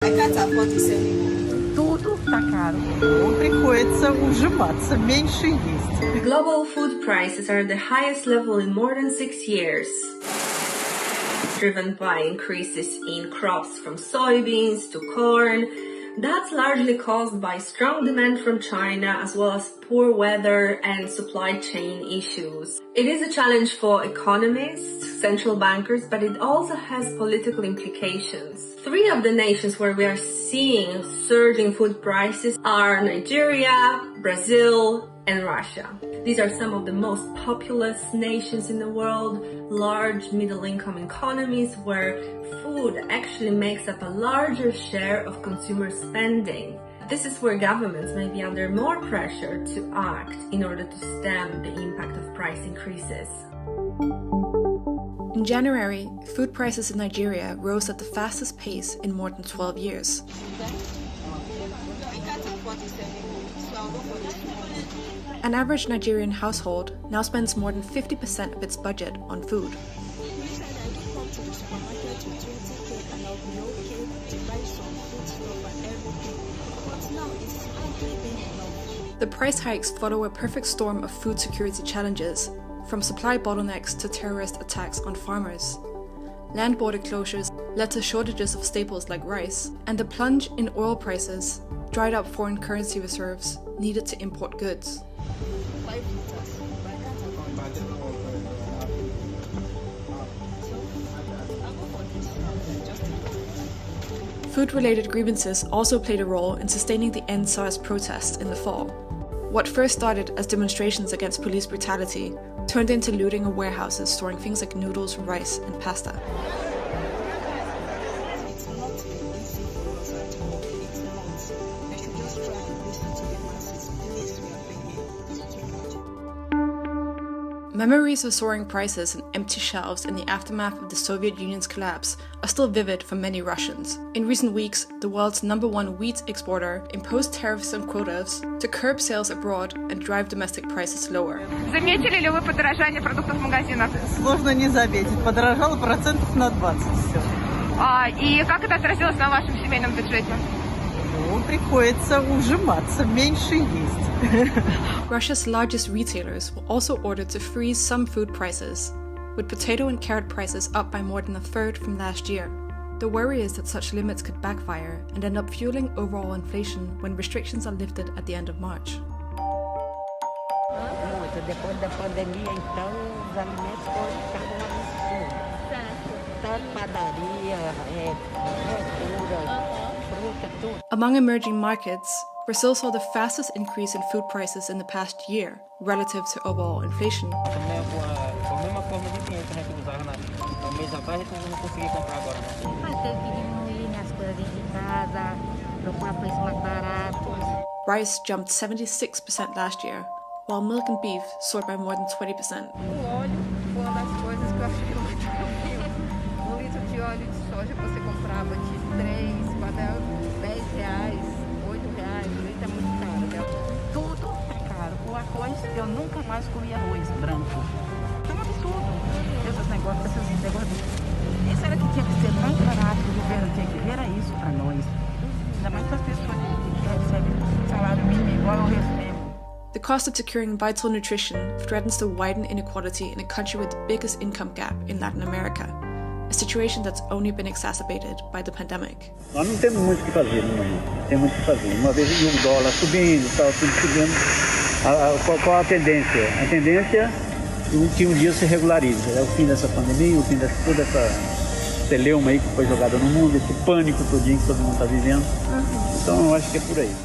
I can't afford this anymore. Tudo tá caro. Приходится ужиматься, меньше есть. Global food prices are at the highest level in more than 6 years, driven by increases in crops from soybeans to corn. That's largely caused by strong demand from China as well as poor weather and supply chain issues. It is a challenge for economists, central bankers, but it also has political implications. 3 of the nations where we are seeing surging food prices are Nigeria, Brazil, and Russia. These are some of the most populous nations in the world, large middle-income economies where food actually makes up a larger share of consumer spending. This is where governments may be under more pressure to act in order to stem the impact of price increases. In January, food prices in Nigeria rose at the fastest pace in more than 12 years. An average Nigerian household now spends more than 50% of its budget on food. The price hikes follow a perfect storm of food security challenges, from supply bottlenecks to terrorist attacks on farmers. Land border closures led to shortages of staples like rice, and the plunge in oil prices dried up foreign currency reserves needed to import goods. Food-related grievances also played a role in sustaining the End SARS protests in the fall. What first started as demonstrations against police brutality turned into looting of warehouses storing things like noodles, rice, and pasta. Memories of soaring prices and empty shelves in the aftermath of the Soviet Union's collapse are still vivid for many Russians. In recent weeks, the world's #1 wheat exporter imposed tariffs and quotas to curb sales abroad and drive domestic prices lower. Заметили ли вы подорожание продуктов в магазинах? Сложно не заметить. Подорожало процентов на 20 все. И как это отразилось на вашем семейном бюджете? Приходится ужиматься, меньше есть. Russia's largest retailers were also ordered to freeze some food prices, with potato and carrot prices up by more than a third from last year. The worry is that such limits could backfire and end up fueling overall inflation when restrictions are lifted at the end of March. Depois da pandemia, então, os alimentos foram ficando um absurdo. Tanto padaria, verdura, fruta, tudo. Among emerging markets, Brazil saw the fastest increase in food prices in the past year relative to overall inflation. Rice jumped 76% last year, while milk and beef soared by more than 20%. Litro de óleo de soja que você comprava de 3, 10 reais, 8 reais, o leite é muito caro, né? Tudo é caro. O arroz, eu nunca mais comi arroz branco. É um absurdo. Esses negócios. Isso era que tinha que ser mais barato, o governo tinha que ver isso para nós. Ainda mais para as pessoas que recebem salário mínimo igual eu recebo. The cost of securing vital nutrition threatens to widen inequality in a country with the biggest income gap in Latin America, a situation that's only been exacerbated by the pandemic. Nós não temos muito o que fazer no momento, tem muito o que fazer. Uma vez o dólar subindo, tal, tudo subindo. Qual a tendência? A tendência é que um dia se regularize. É o fim dessa pandemia, o fim de toda essa celeuma aí que foi jogada no mundo, esse pânico todinho que todo mundo está vivendo. Então eu acho que é por aí.